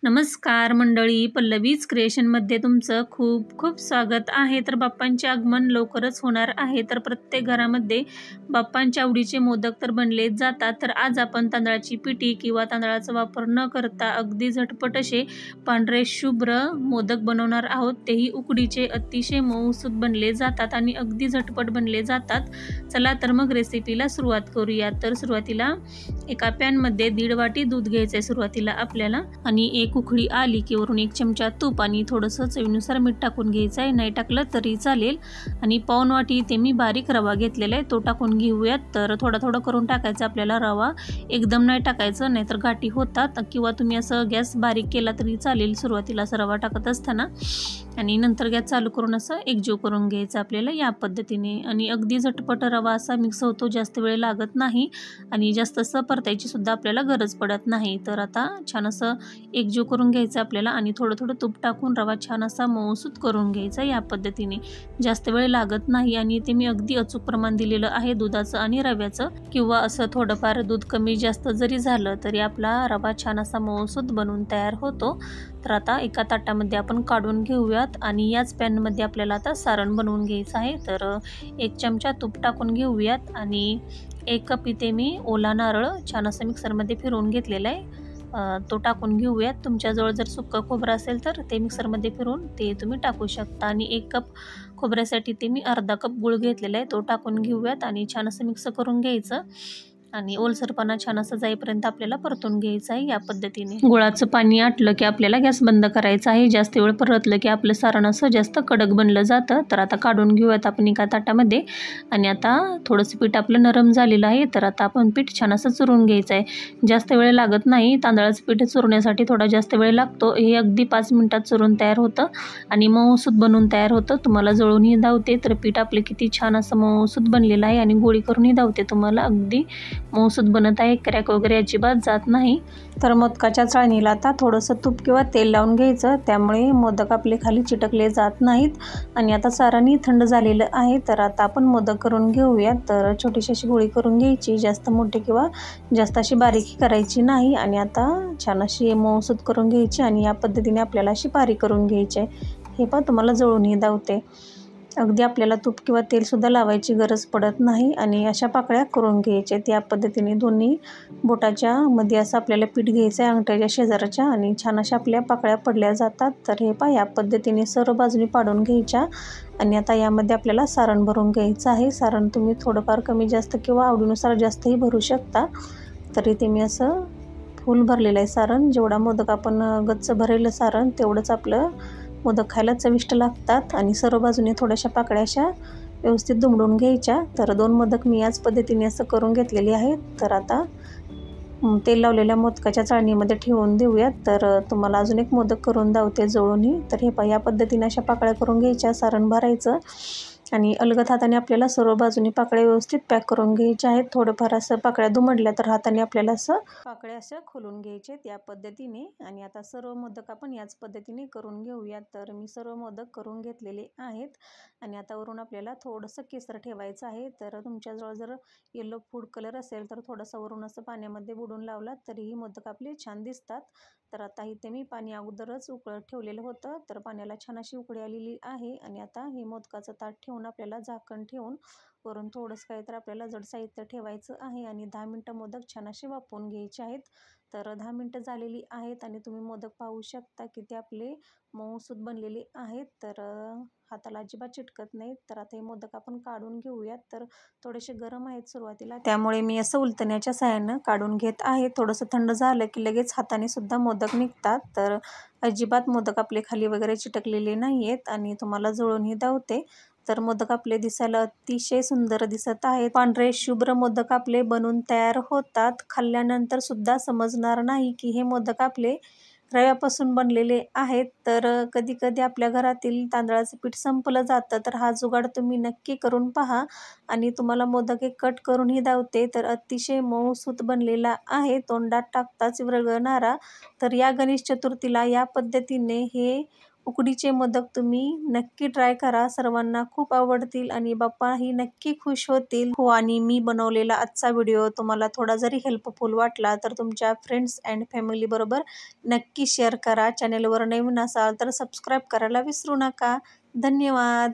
नमस्कार मंडळी, पल्लवीज क्रिएशनमध्ये तुमचं खूप खूप स्वागत आहे. तर बाप्पांचे आगमन लवकरच होणार आहे, तर प्रत्येक घरामध्ये बाप्पांच्या आवडीचे मोदक तर बनले जातात. तर आज आपण तांदळाची पिठी किंवा तांदळाचा वापर न करता अगदी झटपट असे पांढरे शुभ्र मोदक बनवणार आहोत. तेही उकडीचे अतिशय मऊसूत बनले जातात आणि अगदी झटपट बनले जातात. चला तर मग रेसिपीला सुरुवात करूया. तर सुरुवातीला एका पॅनमध्ये 1.5 वाटी दूध घ्यायचं आहे सुरुवातीला आपल्याला, आणि एक उकळी आली की वरून 1 चमचा तूप आणि थोडंसं चवीनुसार मीठ टाकून घ्यायचं आहे. नाही टाकलं तरी चालेल. आणि पाऊण वाटी इथे मी बारीक रवा घेतलेला आहे, तो टाकून घेऊयात. तर थोडा थोडा करून टाकायचा आपल्याला रवा, एकदम नाही टाकायचं नाहीतर गाठी होतात. किंवा तुम्ही असं गॅस बारीक केला तरी चालेल सुरुवातीला असं रवा टाकत असताना, आणि नंतर गॅस चालू करून असं एकजीव करून घ्यायचं आपल्याला या पद्धतीने. आणि अगदी झटपट रवा असा मिक्स होतो, जास्त वेळ लागत नाही आणि जास्त असं परतायची सुद्धा आपल्याला गरज पडत नाही. तर आता छान असं एकजीव करून घ्यायचं आपल्याला आणि थोडं थोडं तूप टाकून रवा छान असा मऊसूत करून घ्यायचा या पद्धतीने. जास्त वेळ लागत नाही आणि ते मी अगदी अचूक प्रमाण दिलेलं आहे दुधाचं आणि रव्याचं. किंवा असं थोडंफार दूध कमी जास्त जरी झालं तरी आपला रवा छान असा मऊसूत बनून तयार होतो. तर आता एका ताटामध्ये आपण काढून घेऊयात आणि याच पॅनमध्ये आपल्याला आता सारण बनवून घ्यायचं आहे. तर 1 चमचा तूप टाकून घेऊयात आणि 1 कप इथे मी ओला नारळ छान असं मिक्सरमध्ये फिरवून घेतलेला आहे, तो टाकून घेऊयात. तुमच्याजवळ जर सुकं खोबरं असेल तर ते मिक्सरमध्ये फिरवून ते तुम्ही टाकू शकता. आणि 1 कप खोबऱ्यासाठी ते मी अर्धा कप गूळ घेतलेला आहे, तो टाकून घेऊयात आणि छान असं मिक्स करून घ्यायचं. आणि ओलसरपणा छान असं जाईपर्यंत आपल्याला परतून घ्यायचं आहे या पद्धतीने. गुळाचं पाणी आटलं की आपल्याला गॅस बंद करायचा आहे. जास्त वेळ परतलं की आपलं सारण असं जास्त कडक बनलं जातं. तर आता काढून घेऊयात आपण एका ताटामध्ये. आणि आता थोडंसं पीठ आपलं नरम झालेलं आहे, तर आता आपण पीठ छान असं चुरून घ्यायचं आहे. जास्त वेळ लागत नाही, तांदळाचं पीठ चुरण्यासाठी थोडा जास्त वेळ लागतो. हे अगदी 5 मिनिटात चुरून तयार होतं आणि मऊसूत बनून तयार होतं. तुम्हाला जळूनही धावते. तर पीठ आपले किती छान असं मऊसूत बनलेलं आहे आणि गोळी करूनही धावते तुम्हाला. अगदी मऊसूत बनत आहे, क्रॅक वगैरे अजिबात जात नाही. तर मोदकाच्या चाळणीला आता थोडंसं तूप किंवा तेल लावून घ्यायचं, त्यामुळे मोदक आपले खाली चिटकले जात नाहीत. आणि आता सारणही थंड झालेलं आहे, तर आता आपण मोदक करून घेऊयात. तर छोटीशी अशी गोळी करून घ्यायची, जास्त मोठी किंवा जास्त अशी बारीकी करायची नाही. आणि आता छान अशी मऊसूत करून घ्यायची आणि या पद्धतीने आपल्याला अशी बारीक करून घ्यायची आहे. हे पण तुम्हाला जळूनही धावते. अगदी आपल्याला तूप किंवा तेलसुद्धा लावायची गरज पडत नाही. आणि अशा पाकळ्या करून घ्यायच्या या पद्धतीने. दोन्ही बोटाच्या मध्ये असं आपल्याला पीठ घ्यायचं आहे अंगठ्याच्या शेजारच्या, आणि छान अशा आपल्या पाकळ्या पडल्या जातात. तर हे या पद्धतीने सर्व बाजूनी पाडून घ्यायच्या. आणि आता यामध्ये आपल्याला सारण भरून घ्यायचं आहे. सारण तुम्ही थोडंफार कमी जास्त किंवा आवडीनुसार जास्तही भरू शकता. तरी ते मी असं फुल भरलेलं आहे सारण. जेवढा मोदक आपण गच्च भरेलं सारण तेवढंच आपलं मोदक खायला चविष्ट लागतात. आणि सर्व बाजूने थोड्याशा पाकळ्या अशा व्यवस्थित दुमडून घ्यायच्या. तर 2 मोदक मी याच पद्धतीने असं करून घेतलेले आहेत. तर आता तेल लावलेल्या मोदकाच्या चाळणीमध्ये ठेवून देऊयात. तर तुम्हाला अजून एक मोदक करून दावते जळूनही. तर हे या पद्धतीने अशा पाकळ्या करून घ्यायच्या, सारण भरायचं आणि अलगद हाताने आपल्याला सर्व बाजूनी पाकळ्या व्यवस्थित पॅक करून घ्यायच्या आहेत. थोडंफार असं पाकळ्या दुमडल्या तर हाताने आपल्याला असं पाकळ्या असं खोलून घ्यायचे या पद्धतीने. आणि आता सर्व मोदक आपण याच पद्धतीने करून घेऊयात. तर मी सर्व मोदक करून घेतलेले आहेत. आणि आता वरून आपल्याला थोडंसं केसर ठेवायचं आहे. तर तुमच्याजवळ जर येलो फूड कलर असेल तर थोडंसं वरून असं पाण्यामध्ये बुडून लावलात तरीही मोदक आपले छान दिसतात. तर आता इथे मी पाणी अगोदरच उकळत ठेवलेलं होतं, तर पाण्याला छान अशी उकळी आलेली आहे. आणि आता हे मोदकाचं ताट ठेवून आपल्याला झाकण ठेवून वरून थोडंसं काही तर आपल्याला जड साहित्य ठेवायचं आहे. आणि 10 मिनटं मोदक छान असे वाफवून घ्यायचे आहेत. तर 10 मिनटं झालेली आहेत आणि तुम्ही मोदक पाहू शकता की ते आपले मऊसूत बनलेले आहेत. तर हाताला अजिबात चिटकत नाहीत. तर आता हे मोदक आपण काढून घेऊयात. तर थोडेसे गरम आहेत सुरुवातीला, त्यामुळे मी असं उलटण्याच्या साहाय्यानं काढून घेत आहे. थोडंसं थंड झालं की लगेच हाताने सुद्धा मोदक निघतात. तर अजिबात मोदक आपले खाली वगैरे चिटकलेले नाही आहेत आणि तुम्हाला जळूनही धावते. तर मोदक आपले दिसायला अतिशय सुंदर दिसत आहेत. पांढरे शुभ्र मोदक आपले बनून तयार होतात. खाल्ल्यानंतर सुद्धा समजणार नाही की हे मोदक आपले रव्यापासून बनलेले आहेत. तर कधी कधी आपल्या घरातील तांदळाचं पीठ संपलं जातं, तर हा जुगाड तुम्ही नक्की करून पहा आणि तुम्हाला मोदक एक कट करूनही धावते. तर अतिशय मऊसूत बनलेला आहे, तोंडात टाकताच विरघळणारा. तर या गणेश चतुर्थीला या पद्धतीने हे उकडीचे मोदक तुम्ही नक्की ट्राय करा, सर्वांना खूप आवडतील आणि बाप्पाही नक्की खुश होतील. हो, आणि मी बनवलेला आजचा व्हिडिओ तुम्हाला थोडा जरी हेल्पफुल वाटला तर तुमच्या फ्रेंड्स अँड फॅमिली बरोबर नक्की शेअर करा. चॅनेलवर नवीन असाल तर सबस्क्राईब करायला विसरू नका. धन्यवाद.